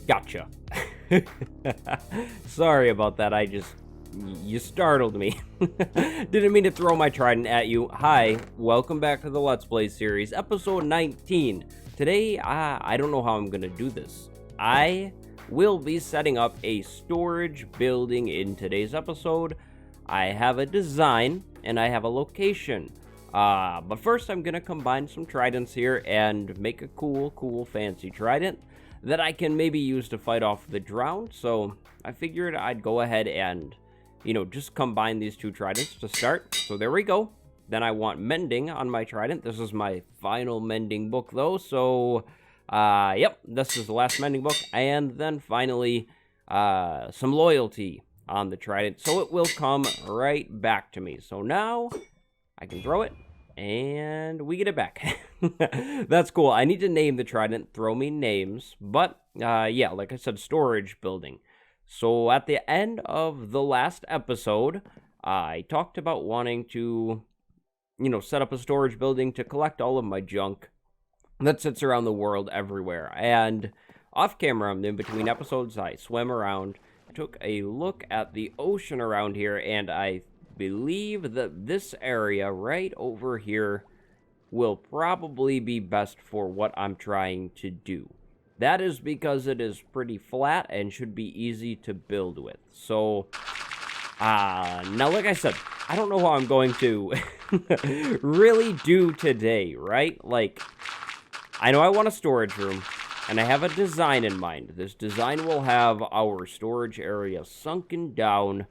Gotcha. Sorry about that. You startled me. Didn't mean to throw my trident at you. Hi, welcome back to the Let's Play series, episode 19. Today, I don't know how I'm gonna do this. I will be setting up a storage building in today's episode. I have a design and I have a location. But first I'm gonna combine some tridents here and make a cool fancy trident that I can maybe use to fight off the drowned. So I figured I'd go ahead and, just combine these two tridents to start. So there we go. Then I want mending on my trident. This is my final mending book though. So, yep, this is the last mending book. And then finally, some loyalty on the trident. So it will come right back to me. So now I can throw it and we get it back. That's cool. I need to name the trident. Throw me names. But, yeah, like I said, storage building. So at the end of the last episode, I talked about wanting to, set up a storage building to collect all of my junk that sits around the world everywhere. And off camera, in between episodes, I swam around, took a look at the ocean around here, and I believe that this area right over here will probably be best for what I'm trying to do. That is because it is pretty flat and should be easy to build with. So, now like I said, I don't know how I'm going to really do today, right? Like, I know I want a storage room, and I have a design in mind. This design will have our storage area sunken down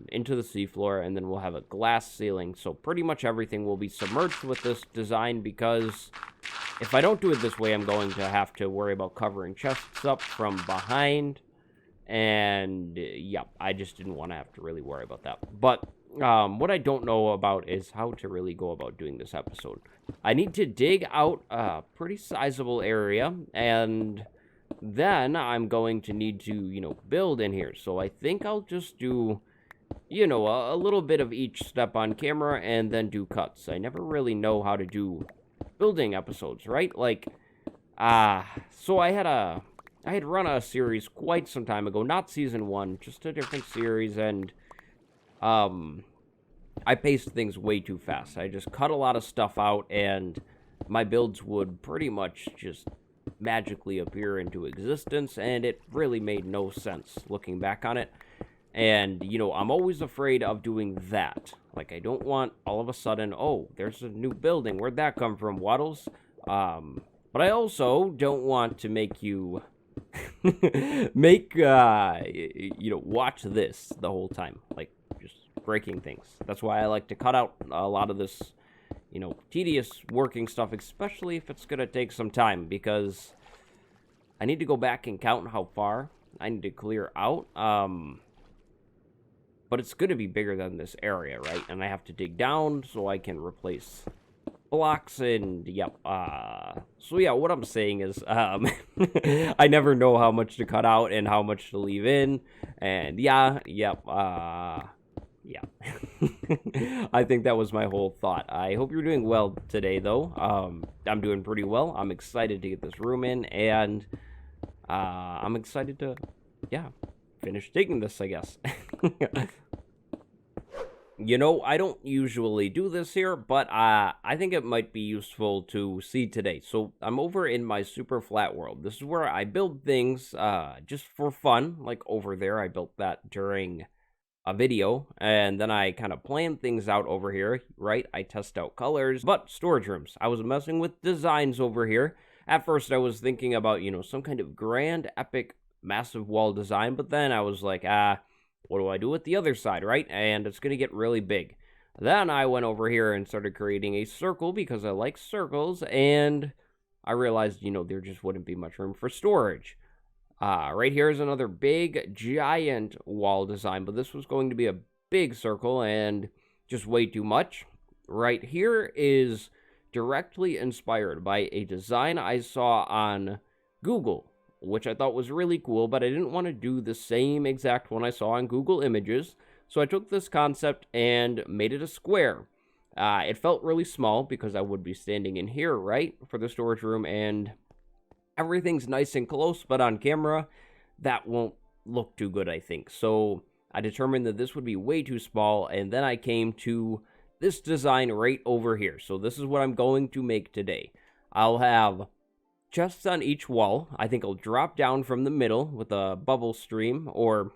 into the seafloor, and then we'll have a glass ceiling. So pretty much everything will be submerged with this design, because if I don't do it this way, I'm going to have to worry about covering chests up from behind. And yeah, I just didn't want to have to really worry about that. But what I don't know about is how to really go about doing this episode. I need to dig out a pretty sizable area, and then I'm going to need to, build in here. So I think I'll just do, a little bit of each step on camera and then do cuts. I never really know how to do building episodes, right? Like, so I had run a series quite some time ago, not season 1, just a different series, and, I paced things way too fast. I just cut a lot of stuff out, and my builds would pretty much just magically appear into existence, and it really made no sense looking back on it. And, I'm always afraid of doing that. Like, I don't want all of a sudden, oh, there's a new building. Where'd that come from, Wattles? But I also don't want to make you watch this the whole time. Like, just breaking things. That's why I like to cut out a lot of this, tedious working stuff, especially if it's going to take some time, because I need to go back and count how far I need to clear out. But it's going to be bigger than this area, right? And I have to dig down so I can replace blocks, and yep. So yeah, what I'm saying is, I never know how much to cut out and how much to leave in. And yeah, yep, yeah. I think that was my whole thought. I hope you're doing well today, though. I'm doing pretty well. I'm excited to get this room in, and I'm excited to, finish digging this, I guess. I don't usually do this here, but I think it might be useful to see today. So I'm over in my super flat world. This is where I build things just for fun. Like over there, I built that during a video, and then I kind of plan things out over here, right? I test out colors, but storage rooms. I was messing with designs over here. At first, I was thinking about, some kind of grand, epic, massive wall design, but then I was like, what do I do with the other side, right? And it's going to get really big. Then I went over here and started creating a circle because I like circles, and I realized, there just wouldn't be much room for storage. Right here is another big, giant wall design, but this was going to be a big circle and just way too much. Right here is directly inspired by a design I saw on Google, which I thought was really cool, but I didn't want to do the same exact one I saw on Google Images, so I took this concept and made it a square. It felt really small because I would be standing in here, right, for the storage room, and I everything's nice and close, but on camera, that won't look too good, I think. So I determined that this would be way too small, and then I came to this design right over here. So this is what I'm going to make today. I'll have chests on each wall. I think I'll drop down from the middle with a bubble stream, or,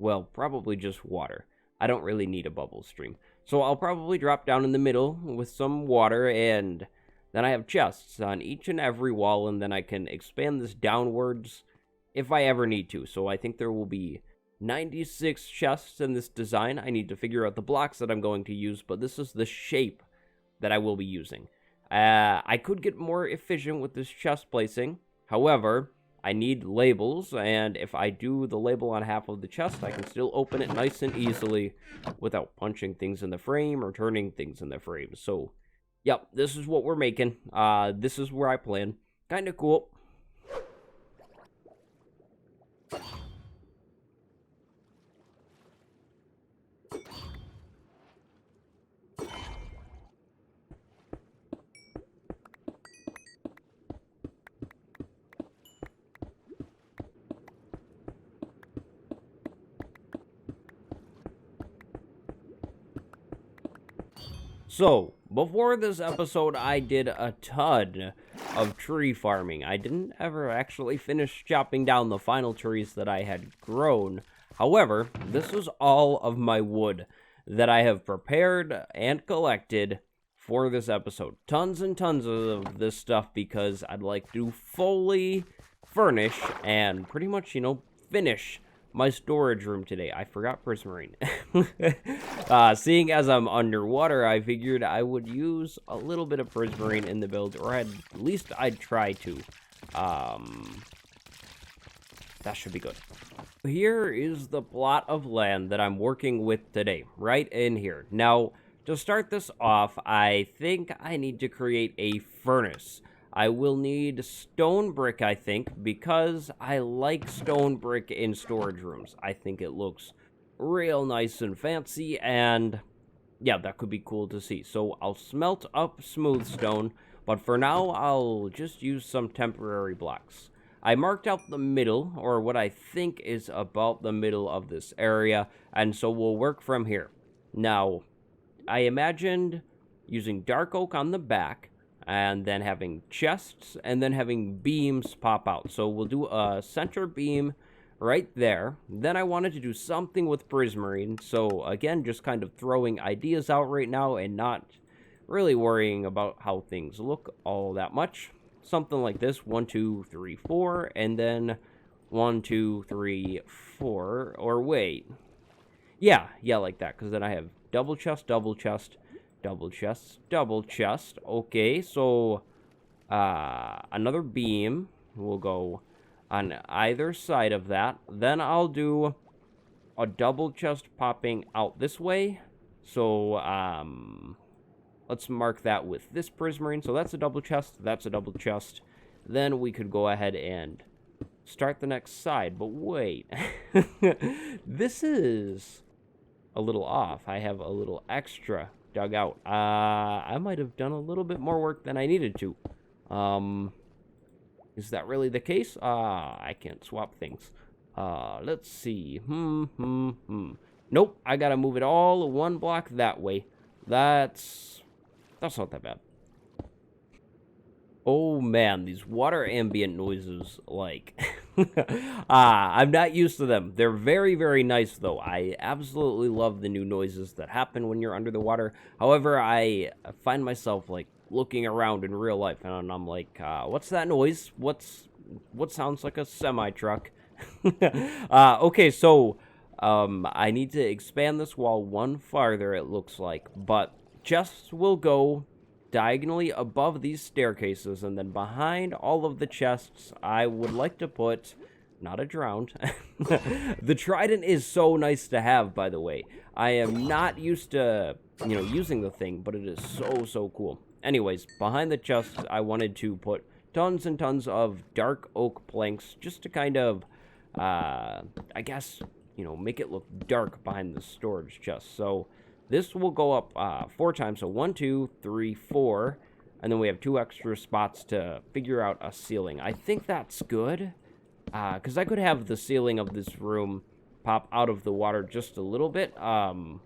well, probably just water. I don't really need a bubble stream. So I'll probably drop down in the middle with some water, and then I have chests on each and every wall, and then I can expand this downwards if I ever need to. So I think there will be 96 chests in this design. I need to figure out the blocks that I'm going to use, but this is the shape that I will be using. I could get more efficient with this chest placing. However, I need labels, and if I do the label on half of the chest, I can still open it nice and easily without punching things in the frame or turning things in the frame. So, yep, this is what we're making. This is where I plan. Kind of cool. So, before this episode, I did a ton of tree farming. I didn't ever actually finish chopping down the final trees that I had grown. However, this was all of my wood that I have prepared and collected for this episode. Tons and tons of this stuff because I'd like to fully furnish and pretty much, finish my storage room today. I forgot prismarine. Seeing as I'm underwater, I figured I would use a little bit of prismarine in the build, or at least I'd try to. That should be good. Here is the plot of land that I'm working with today, right in here. Now, to start this off, I think I need to create a furnace. I will need stone brick, I think, because I like stone brick in storage rooms. I think it looks real nice and fancy, and yeah, that could be cool to see. So I'll smelt up smooth stone, but for now, I'll just use some temporary blocks. I marked out the middle, or what I think is about the middle of this area, and so we'll work from here. Now, I imagined using dark oak on the back, and then having chests, and then having beams pop out. So we'll do a center beam right there. Then I wanted to do something with prismarine. So again, just kind of throwing ideas out right now and not really worrying about how things look all that much. Something like this, 1, 2, 3, 4, and then 1, 2, 3, 4, or wait. Yeah, like that, because then I have double chest, double chest, double chest, double chest. Okay, so another beam will go on either side of that. Then I'll do a double chest popping out this way. So let's mark that with this prismarine. So that's a double chest, that's a double chest. Then we could go ahead and start the next side. But wait, this is a little off. I have a little extra dug out. I might have done a little bit more work than I needed to. Is that really the case? I can't swap things. Let's see. Nope, I gotta move it all one block that way. That's not that bad. Oh man, these water ambient noises, like, I'm not used to them. They're very, very nice, though. I absolutely love the new noises that happen when you're under the water. However, I find myself, like, looking around in real life, and I'm like, what's that noise? What sounds like a semi-truck? Okay, so, I need to expand this wall one farther, it looks like, but chests will go diagonally above these staircases, and then behind all of the chests, I would like to put, not a drowned, the trident is so nice to have, by the way. I am not used to, using the thing, but it is so cool. Anyways, behind the chests, I wanted to put tons and tons of dark oak planks, just to kind of, I guess, make it look dark behind the storage chest. So this will go up 4 times, so 1, 2, 3, 4, and then we have 2 extra spots to figure out a ceiling. I think that's good, because I could have the ceiling of this room pop out of the water just a little bit. I'd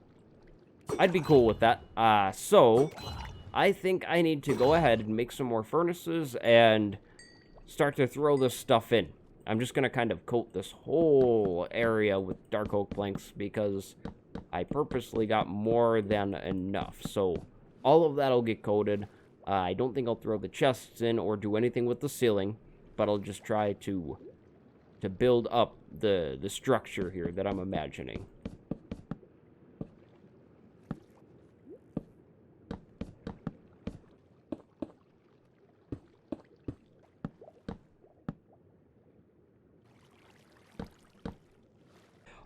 be cool with that. So I think I need to go ahead and make some more furnaces and start to throw this stuff in. I'm just going to kind of coat this whole area with dark oak planks because I purposely got more than enough. So all of that will get coated. I don't think I'll throw the chests in or do anything with the ceiling, but I'll just try to build up the structure here that I'm imagining.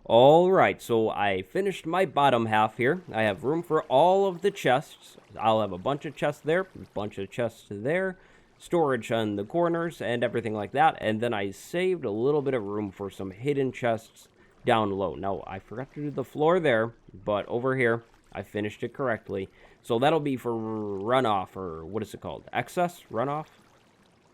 Alright, so I finished my bottom half here. I have room for all of the chests. I'll have a bunch of chests there, a bunch of chests there, storage on the corners, and everything like that. And then I saved a little bit of room for some hidden chests down low. Now, I forgot to do the floor there, but over here, I finished it correctly. So that'll be for runoff, or what is it called? Excess? Runoff?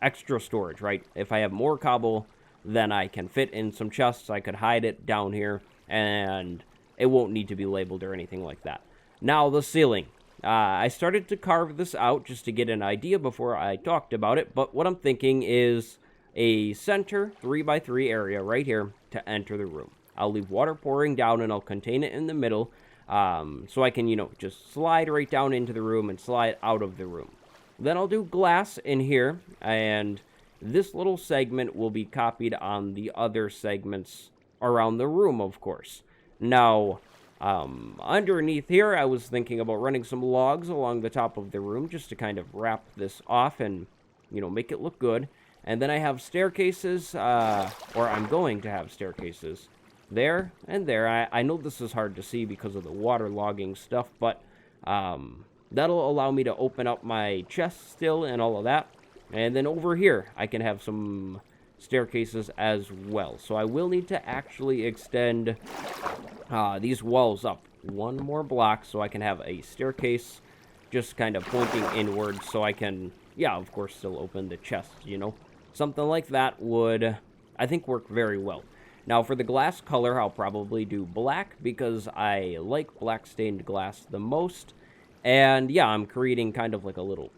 Extra storage, right? If I have more cobble, then I can fit in some chests. I could hide it down here, and it won't need to be labeled or anything like that. Now, the ceiling. I started to carve this out just to get an idea before I talked about it, but what I'm thinking is a center 3x3 area right here to enter the room. I'll leave water pouring down, and I'll contain it in the middle, so I can, just slide right down into the room and slide out of the room. Then I'll do glass in here, and this little segment will be copied on the other segments around the room, of course. Now, underneath here, I was thinking about running some logs along the top of the room just to kind of wrap this off and, make it look good. And then I have staircases, or I'm going to have staircases there and there. I know this is hard to see because of the waterlogging stuff, but that'll allow me to open up my chest still and all of that. And then over here, I can have some staircases as well. So I will need to actually extend these walls up one more block so I can have a staircase just kind of pointing inward so I can, of course, still open the chest, Something like that would, I think, work very well. Now, for the glass color, I'll probably do black because I like black stained glass the most. And, I'm creating kind of like a little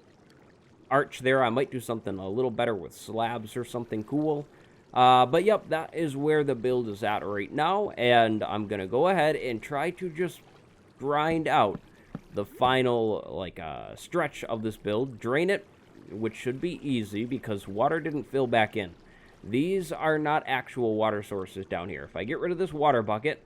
arch there. I might do something a little better with slabs or something cool. But yep, that is where the build is at right now. And I'm going to go ahead and try to just grind out the final, stretch of this build. Drain it, which should be easy because water didn't fill back in. These are not actual water sources down here. If I get rid of this water bucket,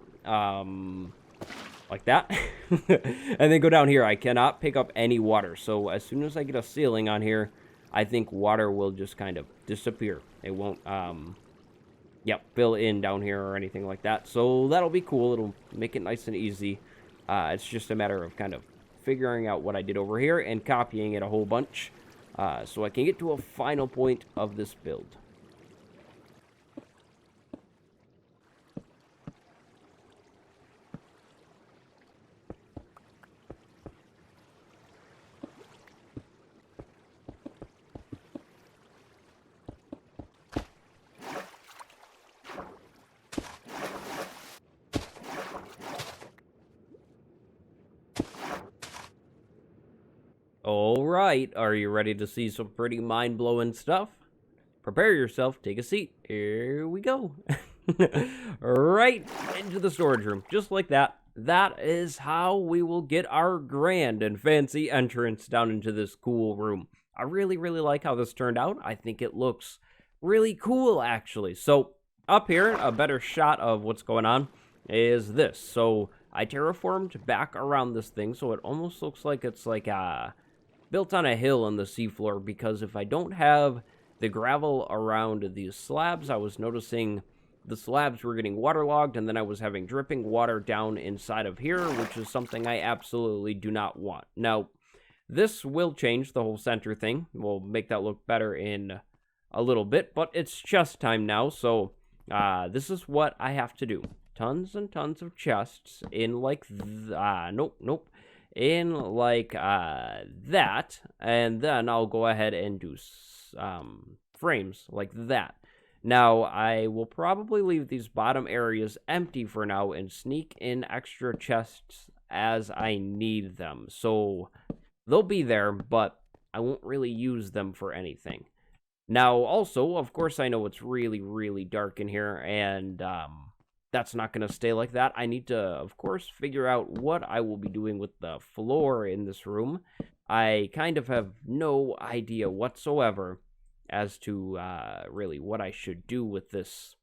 like that, and then go down here, I cannot pick up any water. So as soon as I get a ceiling on here, I think water will just kind of disappear. It won't, fill in down here or anything like that. So that'll be cool. It'll make it nice and easy. It's just a matter of kind of figuring out what I did over here and copying it a whole bunch so I can get to a final point of this build. Alright, are you ready to see some pretty mind-blowing stuff? Prepare yourself, take a seat, here we go. Right into the storage room, just like that. That is how we will get our grand and fancy entrance down into this cool room. I really like how this turned out. I think it looks really cool, actually. So, up here, a better shot of what's going on is this. So, I terraformed back around this thing, so it almost looks like it's like built on a hill on the seafloor, because if I don't have the gravel around these slabs, I was noticing the slabs were getting waterlogged, and then I was having dripping water down inside of here, which is something I absolutely do not want. Now, this will change the whole center thing. We'll make that look better in a little bit, but it's chest time now, so this is what I have to do. Tons and tons of chests in like, nope. in like that, and then I'll go ahead and do frames like that. Now, I will probably leave these bottom areas empty for now and sneak in extra chests as I need them. So they'll be there, but I won't really use them for anything. Now, also, of course, I know it's really, really dark in here, and that's not going to stay like that. I need to, of course, figure out what I will be doing with the floor in this room. I kind of have no idea whatsoever as to really what I should do with this,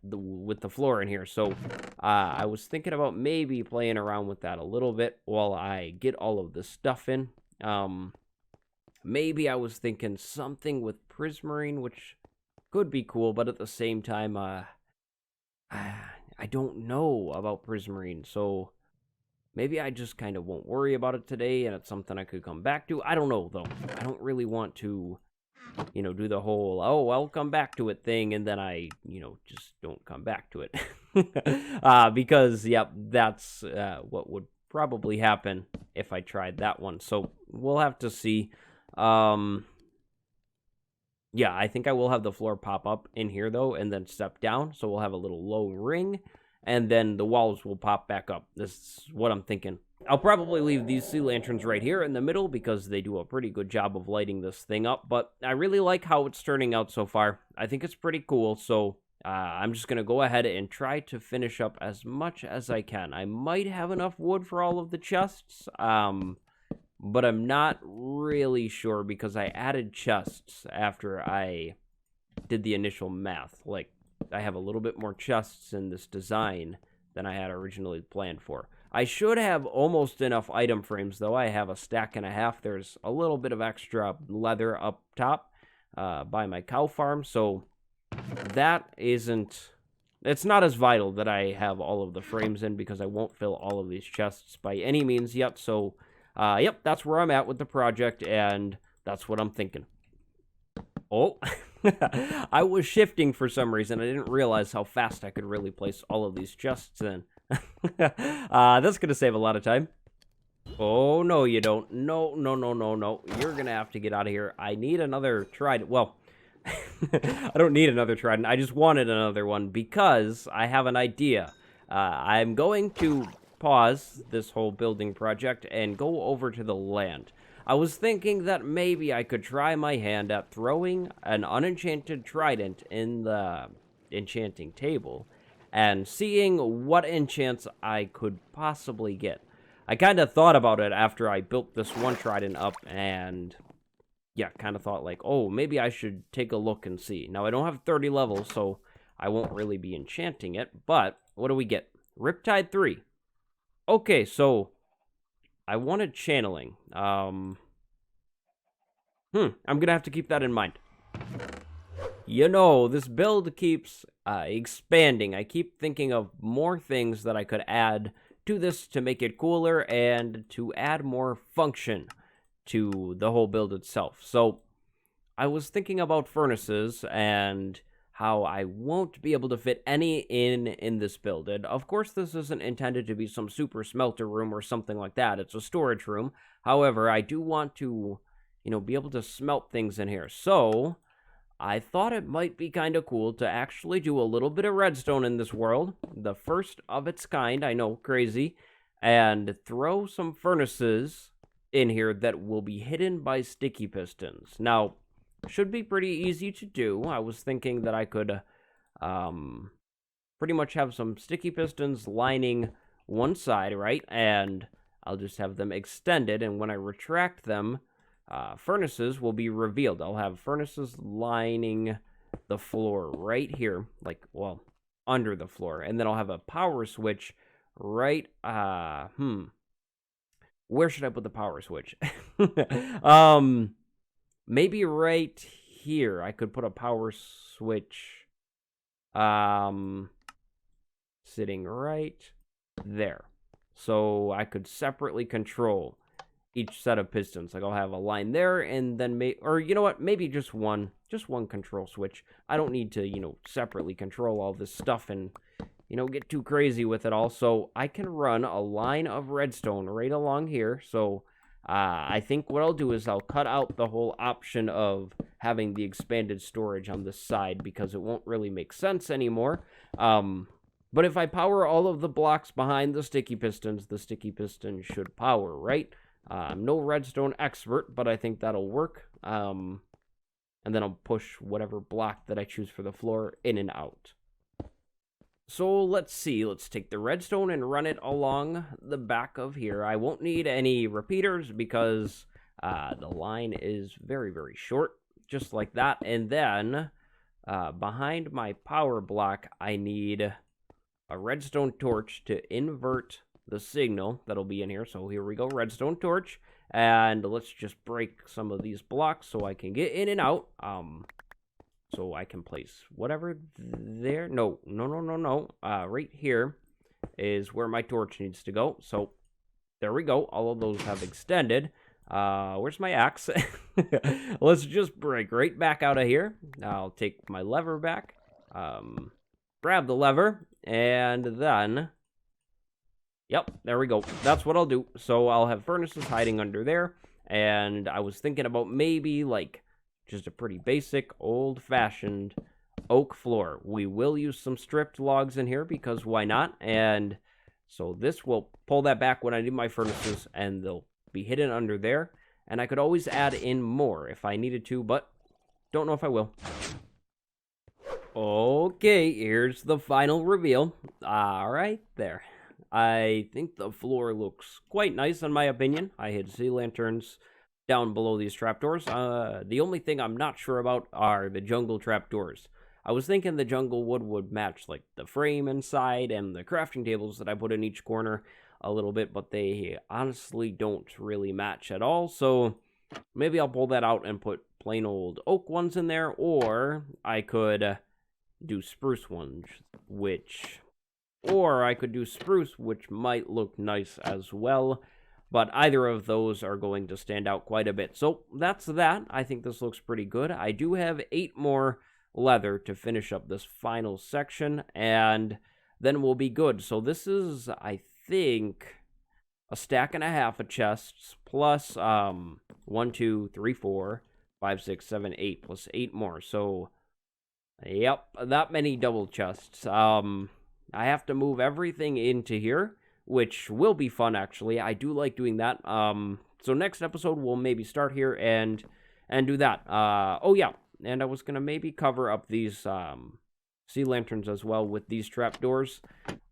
with the floor in here. So I was thinking about maybe playing around with that a little bit while I get all of this stuff in. Maybe I was thinking something with prismarine, which could be cool, but at the same time, I don't know about prismarine, so maybe I just kind of won't worry about it today, and it's something I could come back to. I don't know, though. I don't really want to, do the whole, oh, I'll come back to it thing, and then I, just don't come back to it. Because, that's what would probably happen if I tried that one. So we'll have to see. I think I will have the floor pop up in here, though, and then step down. So we'll have a little low ring, and then the walls will pop back up. This is what I'm thinking. I'll probably leave these sea lanterns right here in the middle because they do a pretty good job of lighting this thing up, but I really like how it's turning out so far. I think it's pretty cool, so I'm just going to go ahead and try to finish up as much as I can. I might have enough wood for all of the chests, but I'm not really sure because I added chests after I did the initial math. Like, I have a little bit more chests in this design than I had originally planned for. I should have almost enough item frames, though. I have a stack and a half. There's a little bit of extra leather up top by my cow farm, so that isn't... It's not as vital that I have all of the frames in because I won't fill all of these chests by any means yet, so... that's where I'm at with the project, and that's what I'm thinking. Oh, I was shifting for some reason. I didn't realize how fast I could really place all of these chests in. That's going to save a lot of time. Oh, no, you don't. No. You're going to have to get out of here. I need another trident. Well, I don't need another trident. I just wanted another one because I have an idea. I'm going to pause this whole building project and go over to the land. I was thinking that maybe I could try my hand at throwing an unenchanted trident in the enchanting table and seeing what enchants I could possibly get. I kind of thought about it after I built this one trident up and kind of thought like, oh, maybe I should take a look and see. Now, I don't have 30 levels, so I won't really be enchanting it, but what do we get? Riptide 3. Okay, so I wanted channeling. I'm gonna have to keep that in mind. This build keeps expanding. I keep thinking of more things that I could add to this to make it cooler and to add more function to the whole build itself. So I was thinking about furnaces and how I won't be able to fit any in this build. And of course, this isn't intended to be some super smelter room or something like that. It's a storage room. However, I do want to, be able to smelt things in here. So I thought it might be kind of cool to actually do a little bit of redstone in this world. The first of its kind, I know, crazy. And throw some furnaces in here that will be hidden by sticky pistons. Now, should be pretty easy to do. I was thinking that I could pretty much have some sticky pistons lining one side, right? And I'll just have them extended, and when I retract them, furnaces will be revealed. I'll have furnaces lining the floor right here, under the floor. And then I'll have a power switch right, where should I put the power switch? Maybe right here. I could put a power switch sitting right there. So I could separately control each set of pistons. Like I'll have a line there and then maybe just one control switch. I don't need to, separately control all this stuff and get too crazy with it all. So I can run a line of redstone right along here. So I think what I'll do is I'll cut out the whole option of having the expanded storage on this side because it won't really make sense anymore. But if I power all of the blocks behind the sticky pistons should power, right? I'm no redstone expert, but I think that'll work. And then I'll push whatever block that I choose for the floor in and out. So let's see, let's take the redstone and run it along the back of here. I won't need any repeaters because the line is very, very short, just like that. And then behind my power block, I need a redstone torch to invert the signal that'll be in here. So here we go, redstone torch. And let's just break some of these blocks so I can get in and out. So I can place whatever there. No. Right here is where my torch needs to go. So there we go. All of those have extended. Where's my axe? Let's just break right back out of here. I'll take my lever back. Grab the lever. And then... Yep, there we go. That's what I'll do. So I'll have furnaces hiding under there. And I was thinking about maybe like... just a pretty basic, old-fashioned oak floor. We will use some stripped logs in here because why not? And so this will pull that back when I do my furnaces, and they'll be hidden under there. And I could always add in more if I needed to, but don't know if I will. Okay, here's the final reveal. All right, there. I think the floor looks quite nice in my opinion. I hid sea lanterns down below these trapdoors. The only thing I'm not sure about are the jungle trapdoors. I was thinking the jungle wood would match like the frame inside and the crafting tables that I put in each corner a little bit, but they honestly don't really match at all. So maybe I'll pull that out and put plain old oak ones in there, or I could do spruce ones, or I could do spruce, which might look nice as well. But either of those are going to stand out quite a bit. So that's that. I think this looks pretty good. I do have 8 more leather to finish up this final section, and then we'll be good. So this is, I think, a stack and a half of chests, plus 1, 2, 3, 4, 5, 6, 7, 8, plus 8 more. So, yep, that many double chests. I have to move everything into here, which will be fun, actually. I do like doing that. So next episode, we'll maybe start here and do that. Oh, yeah, and I was going to maybe cover up these sea lanterns as well with these trapdoors,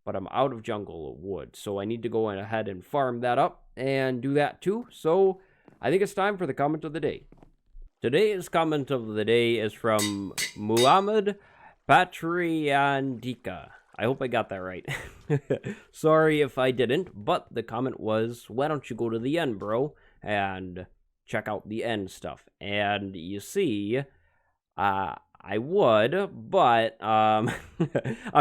but I'm out of jungle wood, so I need to go ahead and farm that up and do that too. So I think it's time for the comment of the day. Today's comment of the day is from Muhammad Patriandika. I hope I got that right. Sorry if I didn't, but the comment was, why don't you go to the end, bro, and check out the end stuff? And you see, I would, but I'm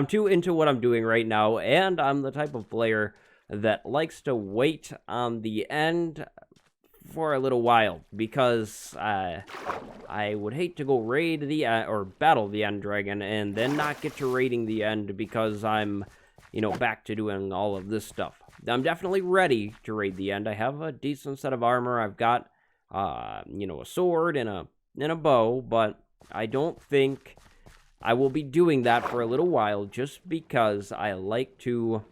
too into what I'm doing right now, and I'm the type of player that likes to wait on the end for a little while, because I would hate to go raid the or battle the end dragon and then not get to raiding the end because I'm, back to doing all of this stuff. I'm definitely ready to raid the end. I have a decent set of armor. I've got, a sword and a bow, but I don't think I will be doing that for a little while just because I like to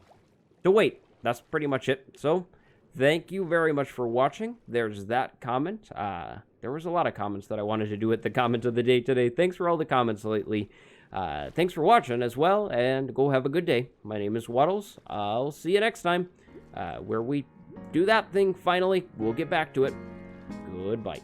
wait. That's pretty much it. So, thank you very much for watching. There's that comment. There was a lot of comments that I wanted to do at the comment of the day today. Thanks for all the comments lately. Thanks for watching as well, and go have a good day. My name is Wattles. I'll see you next time, where we do that thing finally. We'll get back to it. Goodbye.